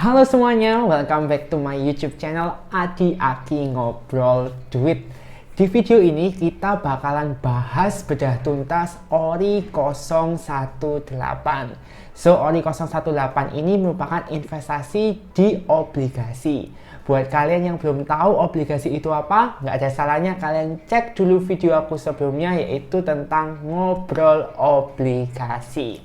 Halo semuanya, welcome back to my YouTube channel Adi Aki Ngobrol Duit. Di video ini kita bakalan bahas bedah tuntas ORI 018. So, ORI 018 ini merupakan investasi di obligasi. Buat kalian yang belum tahu obligasi itu apa, nggak ada salahnya kalian cek dulu video aku sebelumnya, yaitu tentang ngobrol obligasi.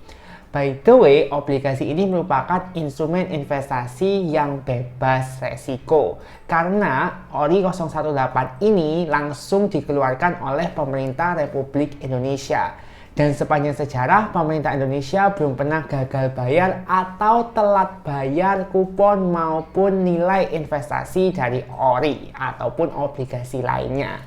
By the way, obligasi ini merupakan instrumen investasi yang bebas resiko. Karena ORI 018 ini langsung dikeluarkan oleh pemerintah Republik Indonesia. Dan sepanjang sejarah, pemerintah Indonesia belum pernah gagal bayar atau telat bayar kupon maupun nilai investasi dari ORI ataupun obligasi lainnya.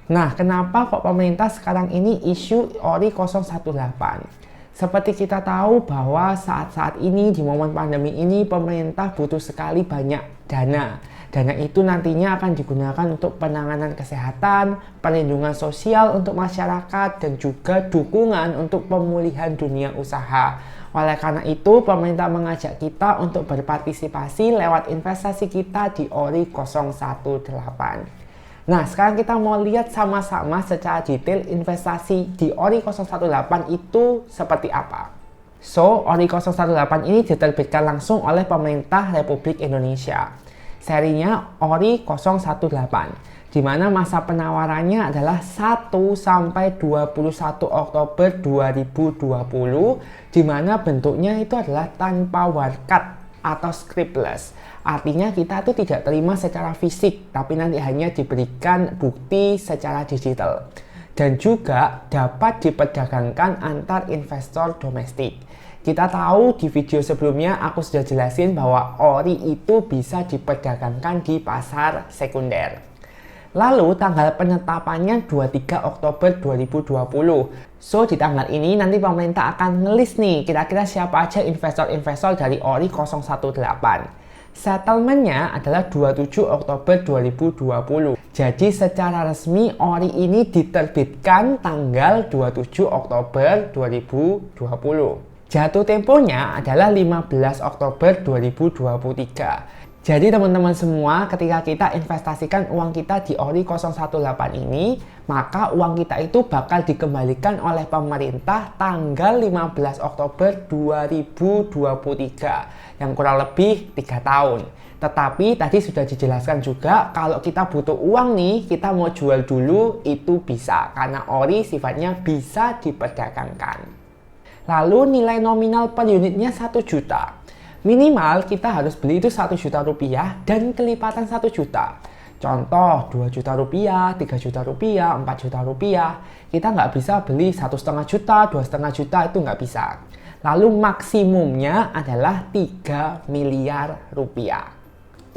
Nah, kenapa kok pemerintah sekarang ini isu ORI 018? Seperti kita tahu bahwa saat-saat ini di momen pandemi ini pemerintah butuh sekali banyak dana. Dana itu nantinya akan digunakan untuk penanganan kesehatan, perlindungan sosial untuk masyarakat, dan juga dukungan untuk pemulihan dunia usaha. Oleh karena itu, pemerintah mengajak kita untuk berpartisipasi lewat investasi kita di ORI 018. Nah, sekarang kita mau lihat sama-sama secara detail investasi di ORI 018 itu seperti apa. So, ORI 018 ini diterbitkan langsung oleh pemerintah Republik Indonesia. Serinya ORI 018, di mana masa penawarannya adalah 1 sampai 21 Oktober 2020, di mana bentuknya itu adalah tanpa warkat atau scriptless. Artinya kita tuh tidak terima secara fisik, tapi nanti hanya diberikan bukti secara digital. Dan juga dapat diperdagangkan antar investor domestik. Kita tahu di video sebelumnya aku sudah jelasin bahwa ORI itu bisa diperdagangkan di pasar sekunder. Lalu tanggal penetapannya 23 Oktober 2020. So, di tanggal ini nanti pemerintah akan ngelis nih kira-kira siapa aja investor-investor dari ORI 018. Settlementnya adalah 27 Oktober 2020. Jadi secara resmi ORI ini diterbitkan tanggal 27 Oktober 2020. Jatuh temponya adalah 15 Oktober 2023. Jadi teman-teman semua, ketika kita investasikan uang kita di ORI 018 ini, maka uang kita itu bakal dikembalikan oleh pemerintah tanggal 15 Oktober 2023, yang kurang lebih 3 tahun. Tetapi tadi sudah dijelaskan juga, kalau kita butuh uang nih, kita mau jual dulu, itu bisa. Karena ORI sifatnya bisa diperdagangkan. Lalu nilai nominal per unitnya 1 juta. Minimal kita harus beli itu 1 juta rupiah dan kelipatan 1 juta. Contoh 2 juta rupiah, 3 juta rupiah, 4 juta rupiah. Kita nggak bisa beli 1,5 juta, 2,5 juta, itu nggak bisa. Lalu maksimumnya adalah 3 miliar rupiah.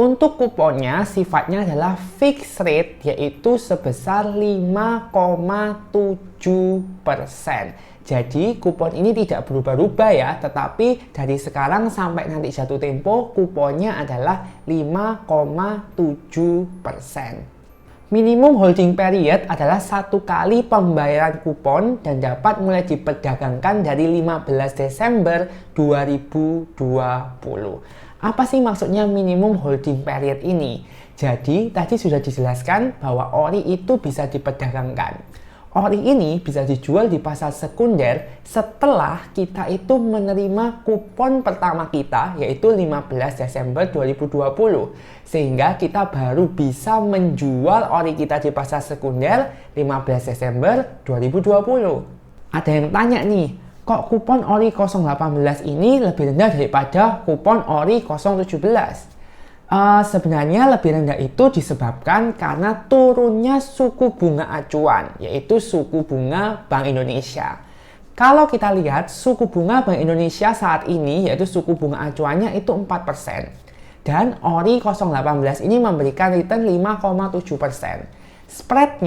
Untuk kuponnya sifatnya adalah fixed rate, yaitu sebesar 5,7%. Jadi kupon ini tidak berubah-ubah ya, tetapi dari sekarang sampai nanti jatuh tempo kuponnya adalah 5,7%. Minimum holding period adalah 1 kali pembayaran kupon dan dapat mulai diperdagangkan dari 15 Desember 2020. Apa sih maksudnya minimum holding period ini? Jadi tadi sudah dijelaskan bahwa ORI itu bisa diperdagangkan. ORI ini bisa dijual di pasar sekunder setelah kita itu menerima kupon pertama kita, yaitu 15 Desember 2020. Sehingga kita baru bisa menjual ORI kita di pasar sekunder 15 Desember 2020. Ada yang tanya nih, kok kupon ORI 018 ini lebih rendah daripada kupon ORI 017? Sebenarnya lebih rendah itu disebabkan karena turunnya suku bunga acuan, yaitu suku bunga Bank Indonesia. Kalau kita lihat suku bunga Bank Indonesia saat ini, yaitu suku bunga acuannya itu 4%. Dan ORI 018 ini memberikan return 5,7%. Spread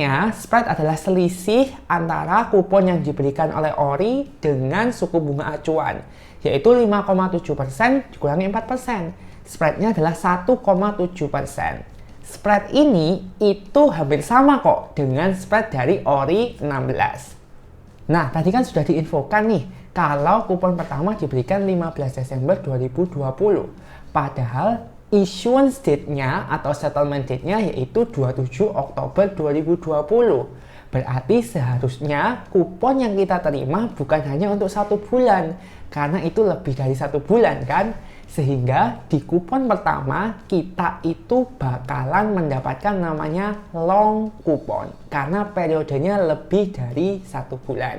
adalah selisih antara kupon yang diberikan oleh ORI dengan suku bunga acuan, yaitu 5,7% dikurangi 4%. Spreadnya adalah 1,7%. Spread ini itu hampir sama kok dengan spread dari ORI 16. Nah, tadi kan sudah diinfokan nih, kalau kupon pertama diberikan 15 Desember 2020. Padahal issuance date-nya atau settlement date-nya yaitu 27 Oktober 2020. Berarti seharusnya kupon yang kita terima bukan hanya untuk 1 bulan, karena itu lebih dari 1 bulan kan? Sehingga di kupon pertama kita itu bakalan mendapatkan namanya long kupon, karena periodenya lebih dari 1 bulan.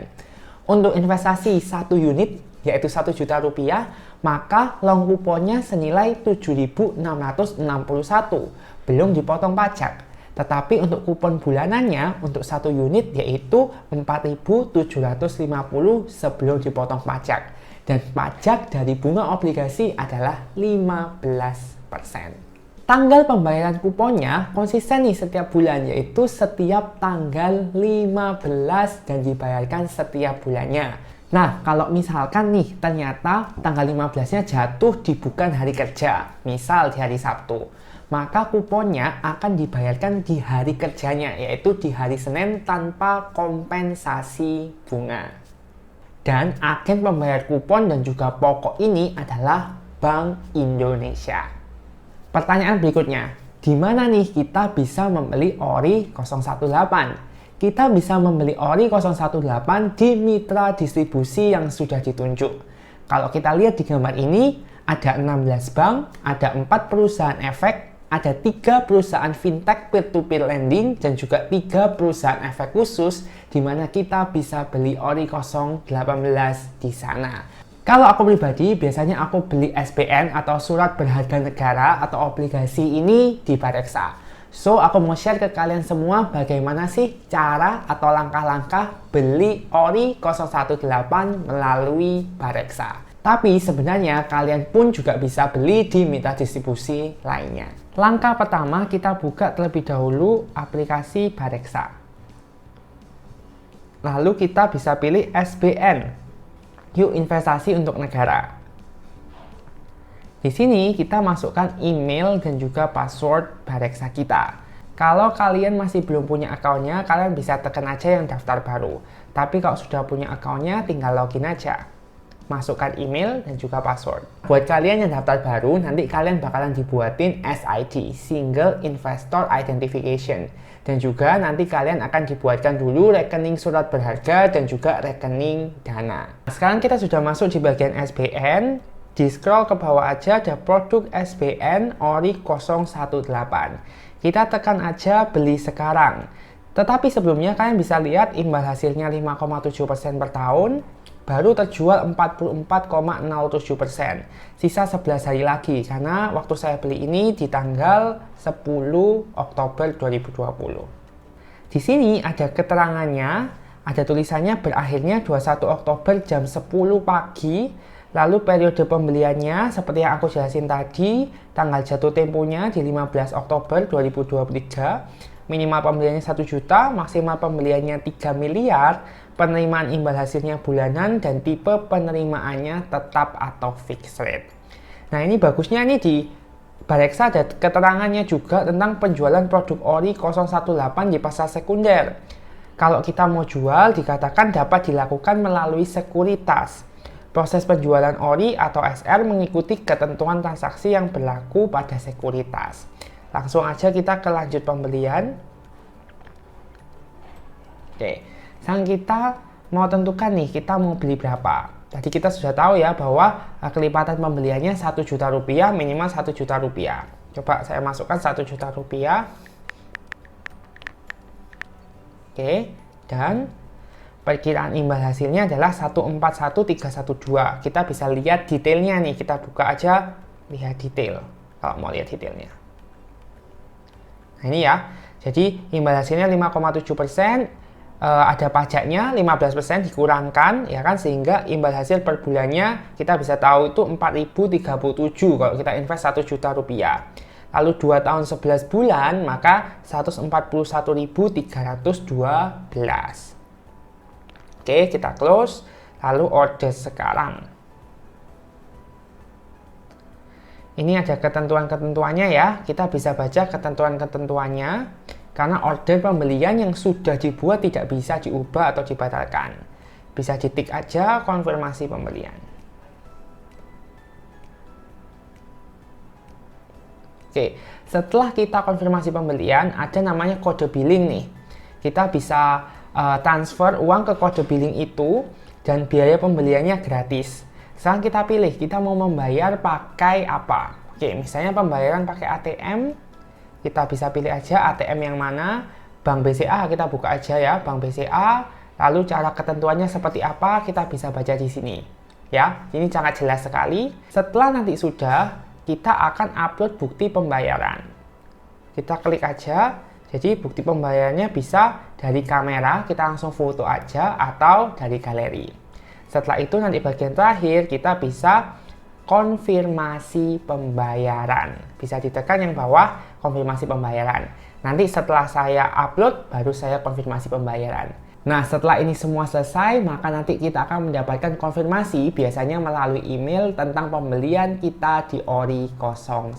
Untuk investasi 1 unit yaitu 1 juta rupiah, maka long kuponnya senilai 7.661, belum dipotong pajak. Tetapi untuk kupon bulanannya untuk 1 unit yaitu 4.750 sebelum dipotong pajak. Dan pajak dari bunga obligasi adalah 15%. Tanggal pembayaran kuponnya konsisten nih setiap bulan, yaitu setiap tanggal 15 dan dibayarkan setiap bulannya. Nah, kalau misalkan nih ternyata tanggal 15-nya jatuh di bukan hari kerja, misal di hari Sabtu, maka kuponnya akan dibayarkan di hari kerjanya, yaitu di hari Senin tanpa kompensasi bunga. Dan agen pembayar kupon dan juga pokok ini adalah Bank Indonesia. Pertanyaan berikutnya, di mana nih kita bisa membeli ORI 018? Kita bisa membeli ORI 018 di mitra distribusi yang sudah ditunjuk. Kalau kita lihat di gambar ini, ada 16 bank, ada 4 perusahaan efek, ada 3 perusahaan fintech peer-to-peer lending, dan juga 3 perusahaan efek khusus di mana kita bisa beli ORI 018 di sana. Kalau aku pribadi, biasanya aku beli SBN atau surat berharga negara atau obligasi ini di Bareksa. So, aku mau share ke kalian semua bagaimana sih cara atau langkah-langkah beli ORI 018 melalui Bareksa. Tapi sebenarnya kalian pun juga bisa beli di mitra distribusi lainnya. Langkah pertama, kita buka terlebih dahulu aplikasi Bareksa. Lalu kita bisa pilih SBN, Yuk Investasi untuk Negara. Di sini kita masukkan email dan juga password Bareksa kita. Kalau kalian masih belum punya akunnya, kalian bisa tekan aja yang daftar baru. Tapi kalau sudah punya akunnya, tinggal login aja. Masukkan email dan juga password. Buat kalian yang daftar baru, nanti kalian bakalan dibuatin SID, Single Investor Identification. Dan juga nanti kalian akan dibuatkan dulu rekening surat berharga dan juga rekening dana. Sekarang kita sudah masuk di bagian SBN. Di scroll ke bawah aja ada produk SBN ORI 018. Kita tekan aja beli sekarang. Tetapi sebelumnya kalian bisa lihat imbal hasilnya 5,7% per tahun, baru terjual 44,07%. Sisa 11 hari lagi karena waktu saya beli ini di tanggal 10 Oktober 2020. Di sini ada keterangannya, ada tulisannya berakhirnya 21 Oktober jam 10 pagi. Lalu periode pembeliannya seperti yang aku jelasin tadi, tanggal jatuh temponya di 15 Oktober 2023, minimal pembeliannya 1 juta, maksimal pembeliannya 3 miliar, penerimaan imbal hasilnya bulanan, dan tipe penerimaannya tetap atau fixed rate. Nah ini bagusnya nih di Bareksa ada keterangannya juga tentang penjualan produk ORI 018 di pasar sekunder. Kalau kita mau jual dikatakan dapat dilakukan melalui sekuritas. Proses penjualan ORI atau SR mengikuti ketentuan transaksi yang berlaku pada sekuritas. Langsung aja kita ke lanjut pembelian. Oke, sekarang kita mau tentukan nih, kita mau beli berapa. Tadi kita sudah tahu ya bahwa kelipatan pembeliannya 1 juta rupiah, minimal 1 juta rupiah. Coba saya masukkan 1 juta rupiah. Oke, dan perkiraan imbal hasilnya adalah 141312. Kita bisa lihat detailnya nih. Kita buka aja, lihat detail. Kalau mau lihat detailnya. Nah ini ya. Jadi imbal hasilnya 5,7%. Ada pajaknya 15% dikurangkan, ya kan, sehingga imbal hasil per bulannya kita bisa tahu itu 4037 kalau kita invest 1 juta rupiah. Lalu 2 tahun 11 bulan maka 141.312. Oke, kita close, lalu order sekarang. Ini ada ketentuan-ketentuannya ya, kita bisa baca ketentuan-ketentuannya, karena order pembelian yang sudah dibuat tidak bisa diubah atau dibatalkan. Bisa ditik aja konfirmasi pembelian. Oke, setelah kita konfirmasi pembelian, ada namanya kode billing nih. Kita bisa transfer uang ke kode billing itu dan biaya pembeliannya gratis. Sekarang kita pilih, kita mau membayar pakai apa. Oke, misalnya pembayaran pakai ATM, kita bisa pilih aja ATM yang mana. Bank BCA kita buka aja ya, Bank BCA. Lalu cara ketentuannya seperti apa kita bisa baca di sini. Ya, ini sangat jelas sekali. Setelah nanti sudah, kita akan upload bukti pembayaran. Kita klik aja. Jadi bukti pembayarannya bisa dari kamera, kita langsung foto aja atau dari galeri. Setelah itu nanti bagian terakhir kita bisa konfirmasi pembayaran. Bisa ditekan yang bawah konfirmasi pembayaran. Nanti setelah saya upload baru saya konfirmasi pembayaran. Nah, setelah ini semua selesai, maka nanti kita akan mendapatkan konfirmasi biasanya melalui email tentang pembelian kita di Ori 018.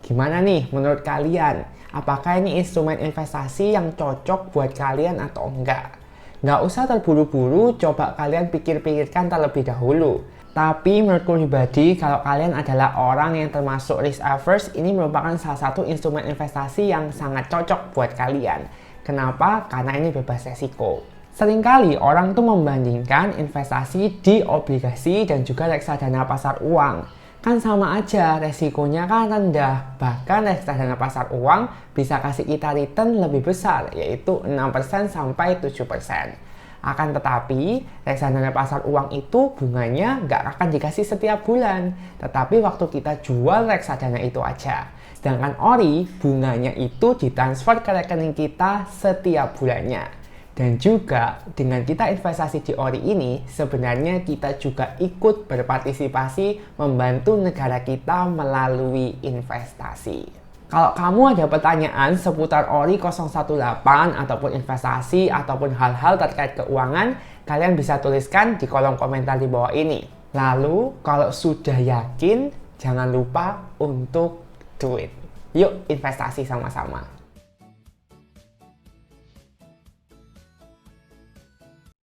Gimana nih menurut kalian? Apakah ini instrumen investasi yang cocok buat kalian atau enggak? Nggak usah terburu-buru, coba kalian pikir-pikirkan terlebih dahulu. Tapi menurutku pribadi, kalau kalian adalah orang yang termasuk risk averse, ini merupakan salah satu instrumen investasi yang sangat cocok buat kalian. Kenapa? Karena ini bebas resiko. Seringkali orang tuh membandingkan investasi di obligasi dan juga reksadana pasar uang. Kan sama aja, resikonya kan rendah. Bahkan reksadana pasar uang bisa kasih kita return lebih besar, yaitu 6% sampai 7%. Akan tetapi, reksadana pasar uang itu bunganya nggak akan dikasih setiap bulan. Tetapi waktu kita jual reksadana itu aja. Sedangkan Ori, bunganya itu ditransfer ke rekening kita setiap bulannya. Dan juga dengan kita investasi di Ori ini, sebenarnya kita juga ikut berpartisipasi membantu negara kita melalui investasi. Kalau kamu ada pertanyaan seputar Ori 018 ataupun investasi ataupun hal-hal terkait keuangan, kalian bisa tuliskan di kolom komentar di bawah ini. Lalu, kalau sudah yakin, jangan lupa untuk do it. Yuk investasi sama-sama.